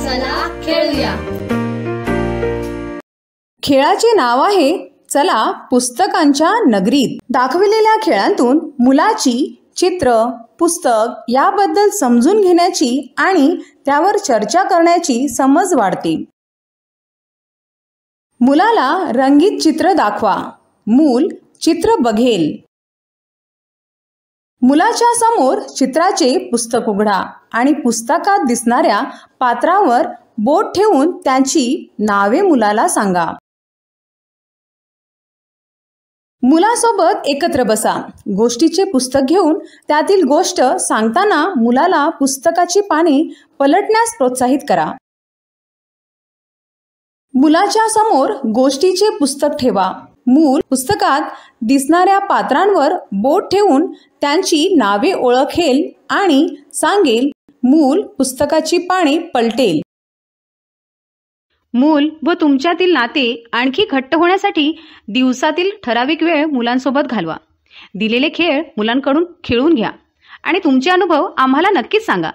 चला खेळूया. खेळाचे नाव आहे चला पुस्तकांच्या नगरीत. दाखविलेल्या खेळांतून मुलाची चित्र, पुस्तक याबद्दल समजून घेण्याची आणि त्यावर चर्चा करण्याची समज वाढते. मुलाला रंगीत चित्र दाखवा. मूल चित्र बघेल. मुलाच्या समोर चित्राचे पुस्तक उघडा आणि पुस्तकात दिसणाऱ्या पात्रावर बोट ठेवून त्यांची नावे मुलाला सांगा. मुलासोबत एकत्र बसा. गोष्टीचे पुस्तक घेऊन त्यातील गोष्ट सांगताना मुलाला पुस्तकाची पाने पलटण्यास प्रोत्साहित करा. मुलाच्या समोर गोष्टीचे पुस्तक ठेवा. मूल पुस्तकात दिसणाऱ्या पात्रांवर बोट ठेवून त्यांची नावे ओळखेल आणि सांगेल. मूल पुस्तकाची पाने पलटेल. मूल व तुमच्यातील नाते आणखी घट्ट होण्यासाठी दिवसातील ठराविक वेळ मुलांसोबत घालवा. दिलेले खेळ मुलांकडून खेळून घ्या आणि तुमचे अनुभव आम्हाला नक्कीच सांगा.